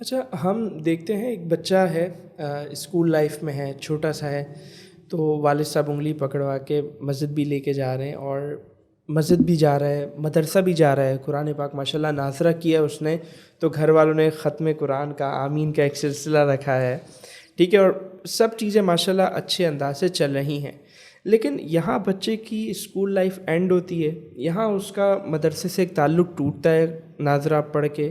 اچھا، ہم دیکھتے ہیں ایک بچہ ہے اسکول لائف میں ہے، چھوٹا سا ہے، تو والد صاحب انگلی پکڑوا کے مسجد بھی لے کے جا رہے ہیں، اور مسجد بھی جا رہا ہے، مدرسہ بھی جا رہا ہے، قرآن پاک ماشاء اللہ ناظرہ کیا اس نے، تو گھر والوں نے ختم قرآن کا آمین کا ایک سلسلہ رکھا ہے، ٹھیک ہے، اور سب چیزیں ماشاء اللہ اچھے انداز سے چل رہی ہیں. لیکن یہاں بچے کی اسکول لائف اینڈ ہوتی ہے، یہاں اس کا مدرسے سے ایک تعلق ٹوٹتا ہے ناظرہ پڑھ کے،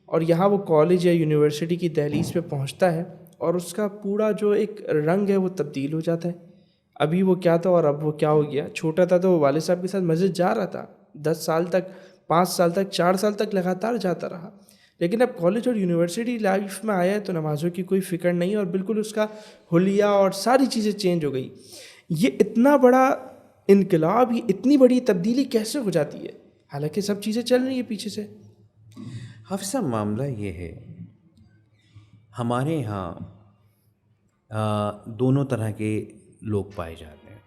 اور یہاں وہ کالج یا یونیورسٹی کی دہلیز پہ پہنچتا ہے اور اس کا پورا جو ایک رنگ ہے وہ تبدیل ہو جاتا ہے. ابھی وہ کیا تھا اور اب وہ کیا ہو گیا. چھوٹا تھا تو وہ والد صاحب کے ساتھ مسجد جا رہا تھا، 10 سال تک، 5 سال تک، 4 سال تک لگاتار جاتا رہا. لیکن اب کالج اور یونیورسٹی لائف میں آیا ہے تو نمازوں کی کوئی فکر نہیں، اور بالکل اس کا حلیہ اور ساری چیزیں چینج ہو گئی. یہ اتنا بڑا انقلاب، یہ اتنی بڑی تبدیلی کیسے ہو جاتی ہے حالانکہ سب چیزیں چل رہی ہیں پیچھے سے؟ حافظ صاحب، معاملہ یہ ہے، ہمارے یہاں دونوں طرح کے لوگ پائے جاتے ہیں.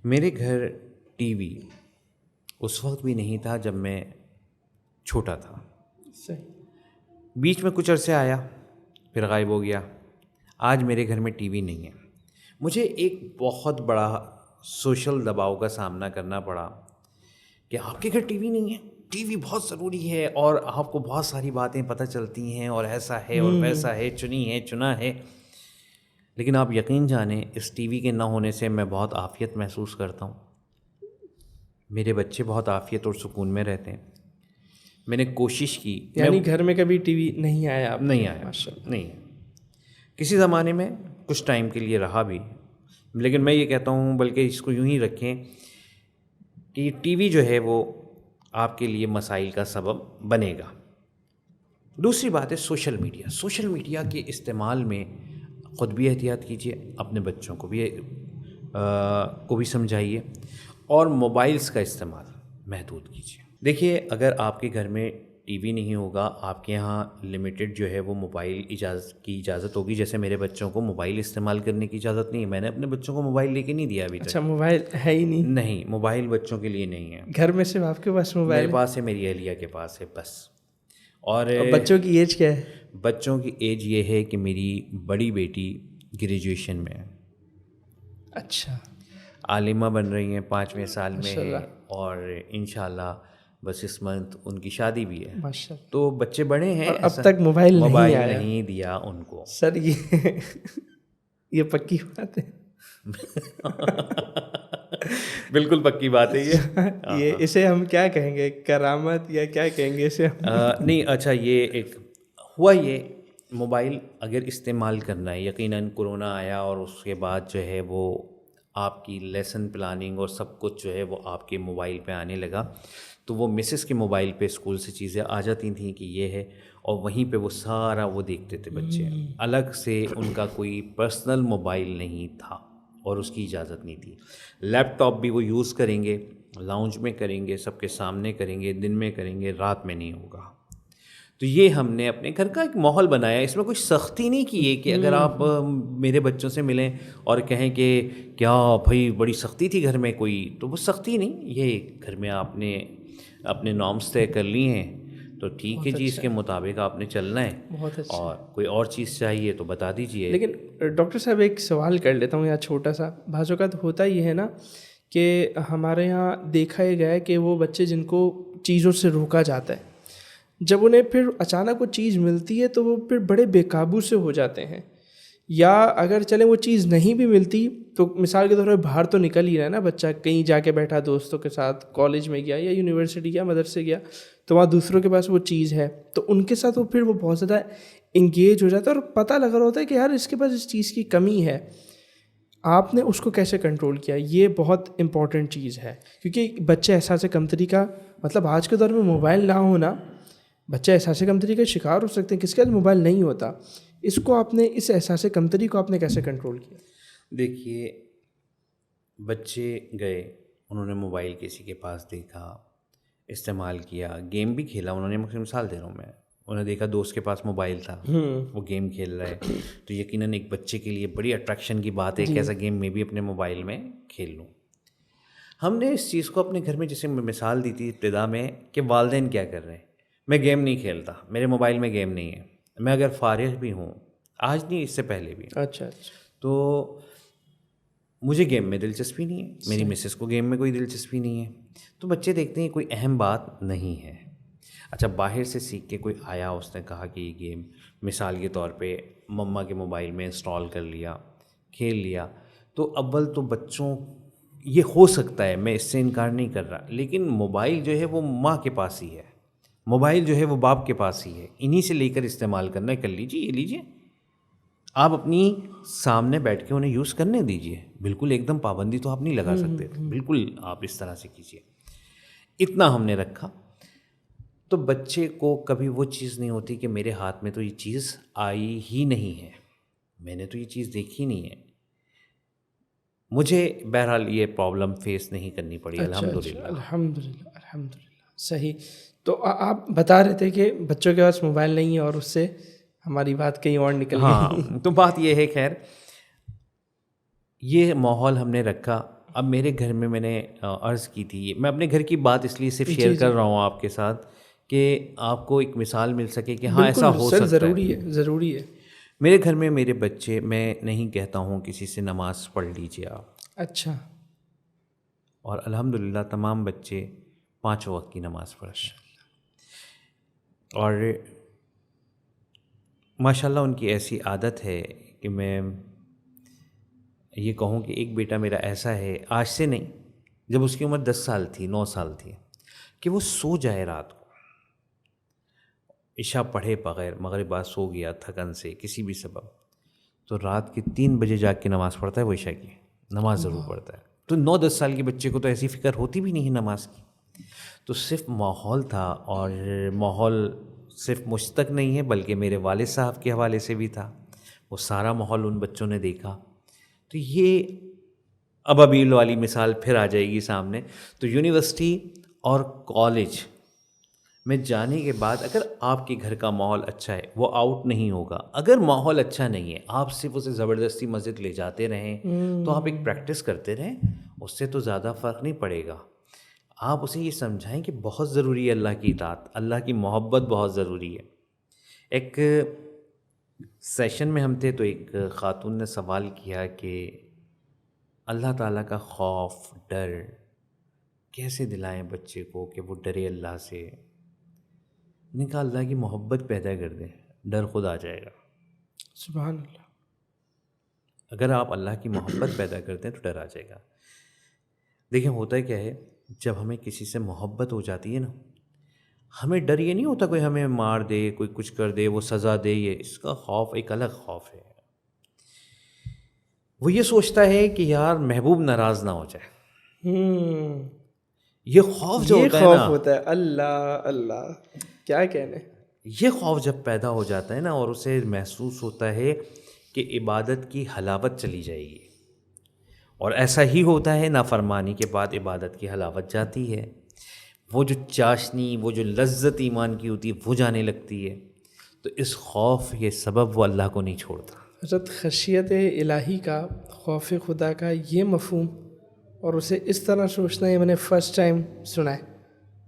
میرے گھر ٹی وی اس وقت بھی نہیں تھا جب میں چھوٹا تھا. صحیح. بیچ میں کچھ عرصے آیا، پھر غائب ہو گیا. آج میرے گھر میں ٹی وی نہیں ہے. مجھے ایک بہت بڑا سوشل دباؤ کا سامنا کرنا پڑا کہ آپ کے گھر ٹی وی نہیں ہے، ٹی وی بہت ضروری ہے اور آپ کو بہت ساری باتیں پتہ چلتی ہیں، اور ایسا ہے اور ویسا ہے، چنی ہے چنا ہے. لیکن آپ یقین جانیں، اس ٹی وی کے نہ ہونے سے میں بہت عافیت محسوس کرتا ہوں. میرے بچے بہت عافیت اور سکون میں رہتے ہیں. میں نے کوشش کی، یعنی گھر میں کبھی ٹی وی نہیں آیا آپ نہیں کے؟ آیا، ماشاء اللہ. نہیں. کسی زمانے میں کچھ ٹائم کے لیے رہا بھی، لیکن میں یہ کہتا ہوں بلکہ اس کو یوں ہی رکھیں کہ یہ ٹی وی جو ہے وہ آپ کے لیے مسائل کا سبب بنے گا. دوسری بات ہے سوشل میڈیا. سوشل میڈیا کے استعمال میں خود بھی احتیاط کیجیے، اپنے بچوں کو بھی سمجھائیے، اور موبائلز کا استعمال محدود کیجیے. دیکھیے، اگر آپ کے گھر میں ٹی وی نہیں ہوگا، آپ کے یہاں لمیٹڈ جو ہے وہ موبائل کی اجازت ہوگی. جیسے میرے بچوں کو موبائل استعمال کرنے کی اجازت نہیں ہے. میں نے اپنے بچوں کو موبائل لے کے نہیں دیا ابھی تک. اچھا، موبائل ہے ہی نہیں نہیں، موبائل بچوں کے لیے نہیں ہے. گھر میں؟ صرف آپ کے پاس موبائل میرے ہے؟ پاس ہے، میری اہلیہ کے پاس ہے بس. اور بچوں کی ایج کیا ہے؟ بچوں کی ایج یہ ہے کہ میری بڑی بیٹی گریجویشن میں ہے. اچھا. عالمہ بن رہی ہیں، 5ویں سال میں ماشاء ہے، اللہ. اور انشاءاللہ بس اس منتھ ان کی شادی بھی ہے. ماشاء اللہ. تو بچے بڑے ہیں، اور اب ایسا تک موبائل نہیں موبائل آیا؟ نہیں دیا ان کو. سر یہ پکی بات ہے. بالکل پکی بات ہے یہ اسے ہم کیا کہیں گے، کرامت یا کیا کہیں گے اسے ہم؟ نہیں، اچھا، یہ ایک ہوا. یہ موبائل اگر استعمال کرنا ہے، یقیناً کرونا آیا اور اس کے بعد جو ہے وہ آپ کی لیسن پلاننگ اور سب کچھ جو ہے وہ آپ کے موبائل پہ آنے لگا. تو وہ مسز کے موبائل پہ اسکول سے چیزیں آ جاتی تھیں کہ یہ ہے، اور وہیں پہ وہ سارا وہ دیکھتے تھے بچے. الگ سے ان کا کوئی پرسنل موبائل نہیں تھا اور اس کی اجازت نہیں تھی. لیپ ٹاپ بھی وہ یوز کریں گے، لاؤنج میں کریں گے، سب کے سامنے کریں گے، دن میں کریں گے، رات میں نہیں ہوگا. تو یہ ہم نے اپنے گھر کا ایک ماحول بنایا. اس میں کوئی سختی نہیں کی ہے کہ اگر آپ میرے بچوں سے ملیں اور کہیں کہ کیا بھائی بڑی سختی تھی گھر میں کوئی، تو وہ سختی نہیں. یہ گھر میں آپ نے اپنے نارمس طے کر لی ہیں تو ٹھیک ہے جی، اس کے مطابق آپ نے چلنا ہے. بہت اچھا. اور کوئی اور چیز چاہیے تو بتا دیجیے. لیکن ڈاکٹر صاحب ایک سوال کر لیتا ہوں یہاں چھوٹا سا. بعض اوقات ہوتا یہ ہے نا کہ ہمارے یہاں دیکھا یہ گیا ہے کہ وہ بچے جن کو چیزوں سے روکا جاتا ہے، جب انہیں پھر اچانک وہ چیز ملتی ہے تو وہ پھر بڑے بے قابو سے ہو جاتے ہیں. یا اگر چلیں وہ چیز نہیں بھی ملتی تو مثال کے طور پہ باہر تو نکل ہی رہا ہے نا بچہ، کہیں جا کے بیٹھا دوستوں کے ساتھ، کالج میں گیا یا یونیورسٹی گیا، مدرسے گیا، تو وہاں دوسروں کے پاس وہ چیز ہے تو ان کے ساتھ وہ پھر وہ بہت زیادہ انگیج ہو جاتا ہے، اور پتہ لگ رہا ہوتا ہے کہ یار اس کے پاس اس چیز کی کمی ہے. آپ نے اس کو کیسے کنٹرول کیا؟ یہ بہت امپورٹنٹ چیز ہے، کیونکہ بچے احساس کمتری کا، مطلب آج کے دور میں موبائل نہ ہونا، بچے احساس کمتری کا شکار ہو سکتے ہیں. کس کے پاس موبائل نہیں ہوتا؟ اس کو آپ نے، اس احساس کمتری کو آپ نے کیسے کنٹرول کیا؟ دیکھیے، بچے گئے، انہوں نے موبائل کسی کے پاس دیکھا، استعمال کیا، گیم بھی کھیلا. انہوں نے، مثال دے رہا ہوں میں، انہوں نے دیکھا دوست کے پاس موبائل تھا، وہ گیم کھیل رہا ہے، تو یقیناً ایک بچے کے لیے بڑی اٹریکشن کی بات ہے کہ ایسا گیم میں بھی اپنے موبائل میں کھیل لوں. ہم نے اس چیز کو اپنے گھر میں، جیسے مثال دی تھی ابتدا میں، کہ والدین کیا کر رہے ہیں. میں گیم نہیں کھیلتا، میرے موبائل میں گیم نہیں ہے. میں اگر فارغ بھی ہوں، آج نہیں اس سے پہلے بھی، اچھا اچھا. تو مجھے گیم میں دلچسپی نہیں ہے، میری مسز کو گیم میں کوئی دلچسپی نہیں ہے، تو بچے دیکھتے ہیں کوئی اہم بات نہیں ہے. اچھا باہر سے سیکھ کے کوئی آیا، اس نے کہا کہ یہ گیم مثال کے طور پہ مما کے موبائل میں انسٹال کر لیا، کھیل لیا، تو اول تو بچوں یہ ہو سکتا ہے، میں اس سے انکار نہیں کر رہا، لیکن موبائل جو ہے وہ ماں کے پاس ہی ہے، موبائل جو ہے وہ باپ کے پاس ہی ہے، انہی سے لے کر استعمال کرنا ہے، کر لیجیے، یہ لیجیے، آپ اپنی سامنے بیٹھ کے انہیں یوز کرنے دیجیے، بالکل ایک دم پابندی تو آپ نہیں لگا سکتے تھے، بالکل آپ اس طرح سے کیجیے. اتنا ہم نے رکھا. تو بچے کو کبھی وہ چیز نہیں ہوتی کہ میرے ہاتھ میں تو یہ چیز آئی ہی نہیں ہے، میں نے تو یہ چیز دیکھی نہیں ہے. مجھے بہرحال یہ پرابلم فیس نہیں کرنی پڑی، اچھا الحمد اچھا، للہ. الحمد للہ الحمد للہ. صحیح. تو آپ بتا رہے تھے کہ بچوں کے پاس موبائل نہیں ہے اور اس سے ہماری بات کہیں اور نکل گئی. ہاں تو بات یہ ہے، خیر یہ ماحول ہم نے رکھا. اب میرے گھر میں نے عرض کی تھی، میں اپنے گھر کی بات اس لیے صرف شیئر کر رہا ہوں آپ کے ساتھ کہ آپ کو ایک مثال مل سکے کہ ہاں ایسا بالکل ہو سر، سکتا ضروری ہے ضروری ہے. میرے گھر میں میرے بچے، میں نہیں کہتا ہوں کسی سے نماز پڑھ لیجیے آپ، اچھا. اور الحمد للہ تمام بچے 5 وقت کی نماز پڑھتے ہیں، اور ماشاء اللہ ان کی ایسی عادت ہے کہ میں یہ کہوں کہ ایک بیٹا میرا ایسا ہے، آج سے نہیں، جب اس کی عمر 10 سال تھی، 9 سال تھی، کہ وہ سو جائے رات کو، عشاء پڑھے بغیر، مغرب بعد سو گیا تھکن سے کسی بھی سبب، تو رات کے 3 بجے جاگ کے نماز پڑھتا ہے، وہ عشاء کی نماز ضرور پڑھتا ہے. تو 9-10 سال کے بچے کو تو ایسی فکر ہوتی بھی نہیں ہے نماز کی. تو صرف ماحول تھا، اور ماحول صرف مجھ تک نہیں ہے بلکہ میرے والد صاحب کے حوالے سے بھی تھا، وہ سارا ماحول ان بچوں نے دیکھا. تو یہ ابابیل والی مثال پھر آ جائے گی سامنے. تو یونیورسٹی اور کالج میں جانے کے بعد اگر آپ کے گھر کا ماحول اچھا ہے، وہ آؤٹ نہیں ہوگا. اگر ماحول اچھا نہیں ہے، آپ صرف اسے زبردستی مسجد لے جاتے رہیں، تو آپ ایک پریکٹس کرتے رہیں، اس سے تو زیادہ فرق نہیں پڑے گا. آپ اسے یہ سمجھائیں کہ بہت ضروری ہے اللہ کی اطاعت، اللہ کی محبت بہت ضروری ہے. ایک سیشن میں ہم تھے تو ایک خاتون نے سوال کیا کہ اللہ تعالیٰ کا خوف، ڈر کیسے دلائیں بچے کو کہ وہ ڈرے اللہ سے. نے کہا اللہ کی محبت پیدا کر دیں، ڈر خود آ جائے گا. سبحان اللہ. اگر آپ اللہ کی محبت پیدا کرتے ہیں تو ڈر آ جائے گا. دیکھیں ہوتا کیا ہے، جب ہمیں کسی سے محبت ہو جاتی ہے نا، ہمیں ڈر یہ نہیں ہوتا کوئی ہمیں مار دے، کوئی کچھ کر دے، وہ سزا دے. یہ اس کا خوف ایک الگ خوف ہے. وہ یہ سوچتا ہے کہ یار محبوب ناراض نہ ہو جائے. یہ خوف جو ہوتا ہے نا، ہوتا ہے. اللہ اللہ، کیا کہنے. یہ خوف جب پیدا ہو جاتا ہے نا، اور اسے محسوس ہوتا ہے کہ عبادت کی حلاوت چلی جائے گی، اور ایسا ہی ہوتا ہے، نافرمانی کے بعد عبادت کی حلاوت جاتی ہے، وہ جو چاشنی، وہ جو لذت ایمان کی ہوتی ہے وہ جانے لگتی ہے. تو اس خوف یہ سبب وہ اللہ کو نہیں چھوڑتا. حضرت خشیت الہی کا، خوف خدا کا یہ مفہوم اور اسے اس طرح سوچنا، یہ میں نے فرسٹ ٹائم سنا ہے.